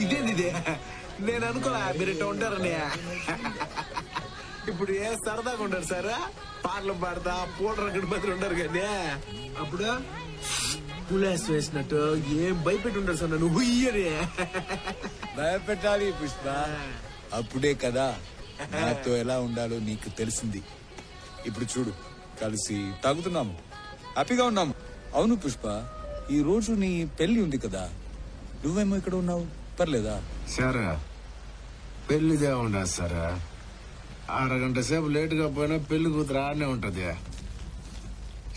ఇదేంది నేను అనుకోలే మీరు ఇట్లా ఉంటారని. ఇప్పుడు ఏ సరదాగా ఉంటారు సార్, పాటలు పాడతా పూట రకటి బదులు ఉంటారు కదా. అప్పుడు పులేస్ వేసినట్టు ఏం భయపెట్టి ఉంటారు సార్ నన్ను హుయ్యని. భయపెట్టాలి పుష్ప, అప్పుడే కదా నాతో ఎలా ఉండాలో నీకు తెలిసింది. ఇప్పుడు చూడు, కలిసి తాగుతున్నాము, హ్యాపీగా ఉన్నాము. అవును పుష్ప, ఈ రోజు నీ పెళ్లి ఉంది కదా, నువ్వేమో ఇక్కడ ఉన్నావు, పర్లేదా? సార్ పెళ్లిదే ఉండదు సార్, అరగంట సేపు లేటుగా పోయినా పెళ్లి కూతురు ఆడనే ఉంటది.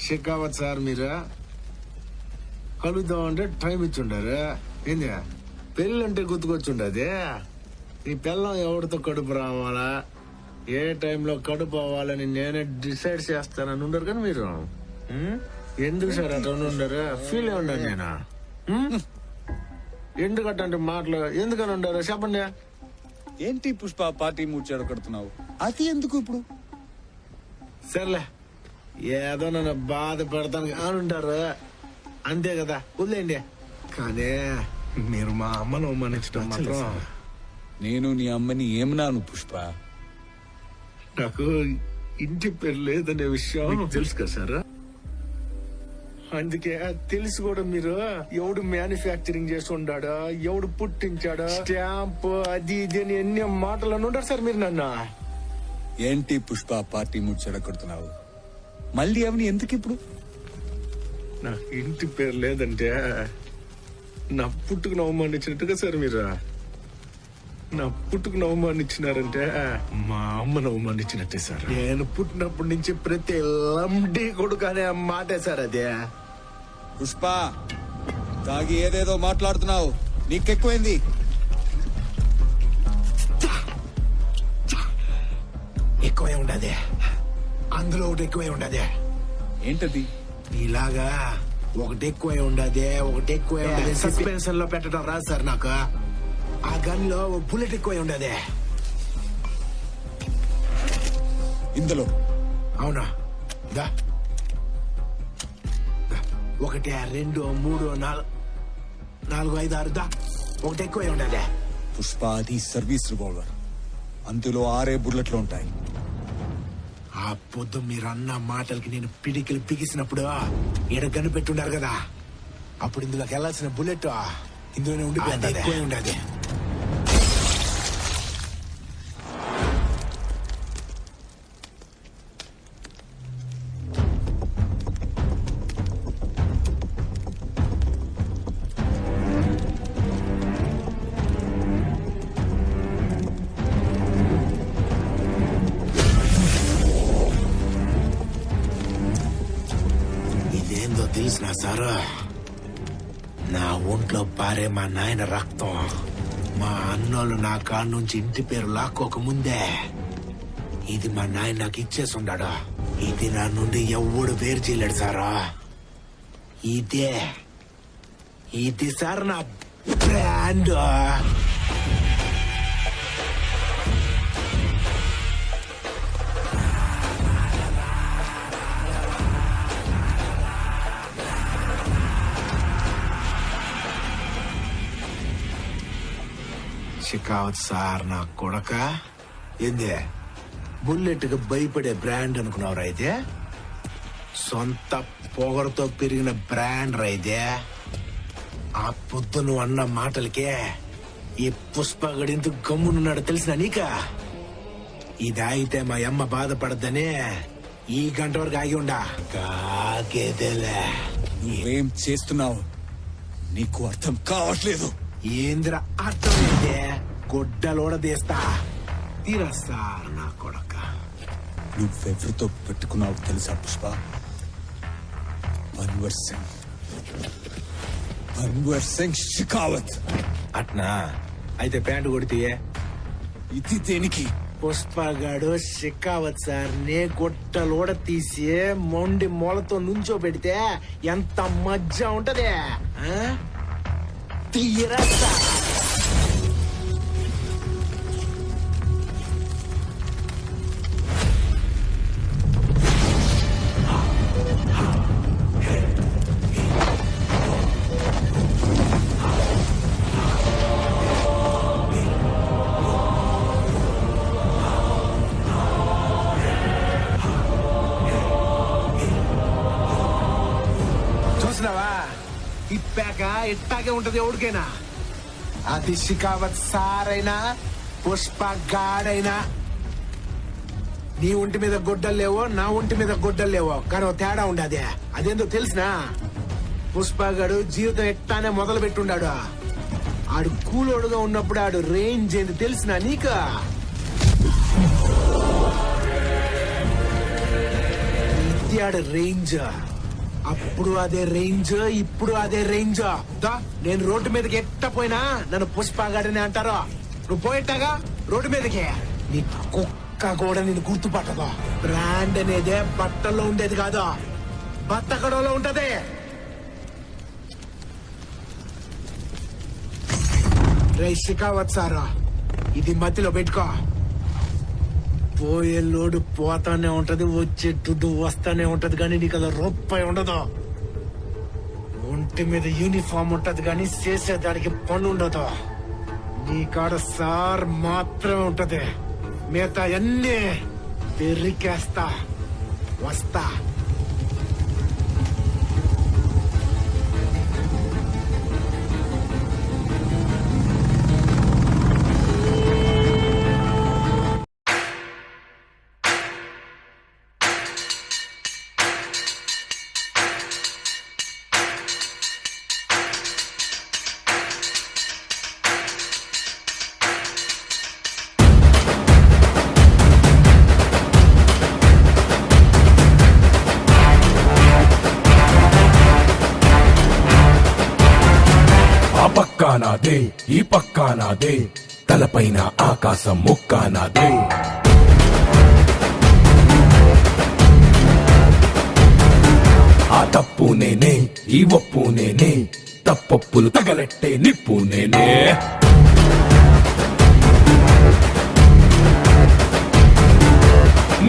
షెకావత్ సార్ మీరు కలుద్దామంటే టైం ఇచ్చిండారు. ఏంది పెళ్లి అంటే గుర్తుకొచ్చుండది. ఈ పిల్లం ఎవరితో కడుపు రావాలా, ఏ టైంలో కడుపు అవ్వాలని నేనే డిసైడ్ చేస్తానని ఉండరు కానీ మీరు ఎందుకు సార్ అట్లా ఉండరు? ఫీల్ అయి ఉండాను నేను. ఎందుకంటే మాటలు ఎందుకని ఉండరు చెప్పండి. ఏంటి పుష్ప పార్టీ మూడ్చాడు కడుతున్నావు, అది ఎందుకు ఇప్పుడు? సర్లే, ఏదో నన్ను బాధ పెడతాను అని ఉంటారు అంతే కదా, వదిలేండి. కానీ మీరు మా అమ్మను అవమానించడం మాత్రం. నేను నీ అమ్మని ఏమన్నాను పుష్ప? నాకు ఇంటి పేరు లేదనే విషయం తెలుసు కదా సార్, అందుకే తెలిసి కూడా మీరు ఎవడు మ్యానుఫ్యాక్చరింగ్ చేసి ఉండాడా, ఎవడు పుట్టించాడా, స్టాంప్ అది ఇది అని ఎన్ని మాటలు అని ఉంటారు సార్ మీరు నన్ను. ఏంటి పుష్ప పార్టీ మూడ్చాడు కడుతున్నావు, మళ్ళీ అవని ఎందుకు ఇప్పుడు? నాకు ఇంటి పేరు లేదంటే నా పుట్టుకుని అవమానించినట్టుగా సార్ మీరు. నా పుట్టుకుని అవమానించినారంటే మా అమ్మను అవమానించినట్టే సార్. నేను పుట్టినప్పటి నుంచి ప్రతి లండి కొడుకు అనే మాటే సార్ అదే. పుష్ప తాగి ఏదేదో మాట్లాడుతున్నావు, నీకెక్కువైంది. ఎక్కువే ఉండదే, అందులో ఒకటి ఎక్కువే ఉండదే. ఏంటది? ఇలాగా ఒకటి ఎక్కువే ఉండదే, ఒకటి ఎక్కువే ఉండదే సస్పెన్షన్ లో పెట్టడం రాదు సార్ నాకు. ఆ గన్ లో బుల్లెట్ ఎక్కువే ఉండదే. ఇందులో అవునా? దా 1 2 3 4 5 6 దా ఒకటి ఎక్కువే ఉండదే. పుష్ప అది సర్వీస్ రివాల్వర్, అందులో 6 బుల్లెట్లు ఉంటాయి. ఆ పొద్దు మీరు అన్న మాటలకి నేను పిడికిలు పిగిసినప్పుడు ఈడ గన్ను పెట్టుండారు కదా, అప్పుడు ఇందులోకి వెళ్లాల్సిన బుల్లెట్ ఇందులోనే ఉండిపోయింది, ఎక్కువే ఉండదు. ఇదేందో తెలిసిన సార్, నా ఒంట్లో పారే మా నాయన రక్తం మా అన్నోళ్ళు నా కాడ నుంచి ఇంటి పేరు లాక్కోక ముందే ఇది మా నాయన నాకు ఇచ్చేసి ఉండాడు. ఇది నా నుండి ఎవడు వేరు చేయలేడు సారా. ఇది సార్ నా బ్రాండ్. షికావత్ సార్ నా కొడక, ఏంది బుల్లెట్ కి భయపడే బ్రాండ్ అనుకున్నావు అయితే? సొంత పొగరతో పెరిగిన బ్రాండ్ రైతే. ఆ పొద్దు నువ్వు అన్న మాటలకే ఈ పుష్పగడింత గమ్మునున్నాడు తెలిసిన నీక. ఇది అయితే మా అమ్మ బాధపడద్దని ఈ గంట వరకు ఆగి ఉండా. కాకేదేలే. నువ్వేం చేస్తున్నావు నీకు అర్థం కావట్లేదు. ఏంద్ర అర్థమైతే గొడ్డలోడదీస్తా తీరా సార్ నా కొడక. నువ్వెవరితో పెట్టుకున్నావు తెలుసా పుష్ప? భన్వర్ సింగ్ షెకావత్. అట్నా అయితే ప్యాంటు కొడితే ఇది దేనికి? పుష్పగాడు షెకావత్ సార్ నే గొట్టలోడ తీసి మొండి మొలతో నుంచో పెడితే ఎంత మజ్జా ఉంటదే. తీరా చూసినావా తిప్పాక ఇట్టాగే ఉంటది ఎవరికైనా. అది షికావత్ సారైనా పుష్ప గాడైనా. నీ ఒంటి మీద గొడ్డలు లేవో నా ఒంటి మీద గొడ్డలు లేవో కానీ ఓ తేడా ఉండదే. అదేందో తెలిసినా పుష్పగాడు జీవితం ఎట్టానే మొదలు పెట్టుండాడు. ఆడు కూలోడుగా ఉన్నప్పుడు ఆడు రేంజ్ ఏంది తెలిసినా నీకు? ఇది ఆడు రేంజ్. అప్పుడు అదే రేంజ్, ఇప్పుడు అదే రేంజ్. నేను రోడ్డు మీదకి ఎట్ట పోయినా నన్ను పుష్పగాడని అంటారు. నువ్వు పోయేట్టాగా రోడ్డు మీదకి నీ కుక్క కూడా నేను గుర్తుపట్టదు. బ్రాండ్ అనేదే బట్టల్లో ఉండేది కాదు, బత్తకడలో ఉంటది. రే షికావత్ సారా, ఇది మధ్యలో పెట్టుకో. పోయే లోడు పోతానే ఉంటది, వచ్చే దుడ్డు వస్తానే ఉంటది, కానీ నీకు అలా రూపాయి ఉండదు. ఒంటి మీద యూనిఫామ్ ఉంటది కానీ చేసేదానికి పని ఉండదు. నీ కాడ సార్ మాత్రమే ఉంటది, మిగతా అన్నీ పెరికేస్తా. వస్తా. నాదే ఈ పక్కా నాదే, తలపైన ఆకాశం ముక్కా నాదే. ఆ తప్పు నేనే, ఈ ఒప్పు నేనే, తప్పొప్పులు తగలెట్టే నిప్పు నేనే.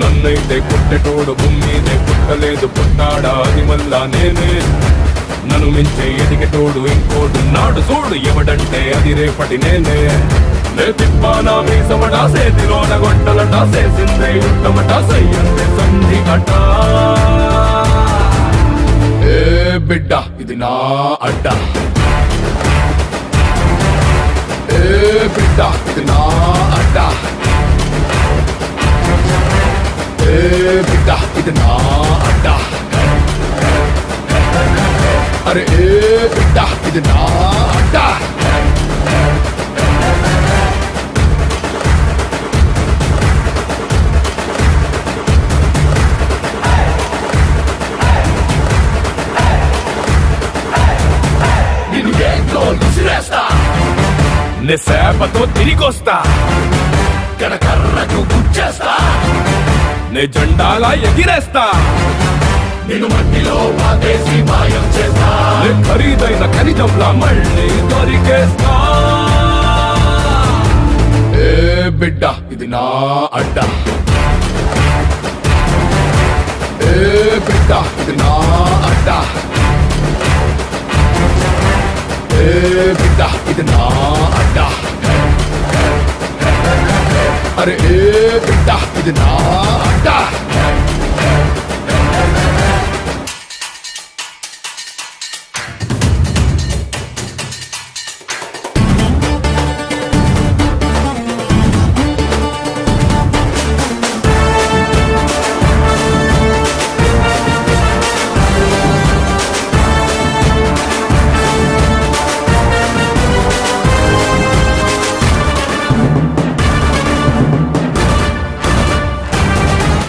నన్నైతే పుట్టెటోడు భూమిదే పుట్టలేదు, పుట్టాడా అది మళ్ళా నేనే. నన్ను మించే ఎదిగేటోడు ఇంకోడు నాడు చూడు, ఎవడంటే అది రేపటి నేనే. నే తిప్పానా మీసమటా, సేతిలోన గొట్టలటా, చేసిందే యుద్ధమట, సయ్యందే సంధి అట. ఏ బిడ్డ ఇది నా అడ్డ, ఏ బిడ్డ ఇది నా అడ్డ, ఏ బిడ్డ ఇది నా అడ్డ. అరే ఏ బిడ్డ ఇది నా అడ్డ. నిన్ను ఏంట్లో విసిరేస్తా, నే సేపతో తిరిగొస్తా, కర్రకు గుచ్చేస్తా, నే జెండాలా ఎగిరేస్తా, నిన్ను మట్టిలో పాతేసి మాయం చేస్తా, నే ఖరీదైన ఖనిజంలా మళ్ళీ దొరికేస్తా. ఏ బిడ్డ ఇది నా అడ్డ, ఏ బిడ్డ ఇది నా అడ్డ, ఏ బిడ్డ ఇది నా అడ్డ. అరే ఏ బిడ్డ ఇది నా అడ్డ.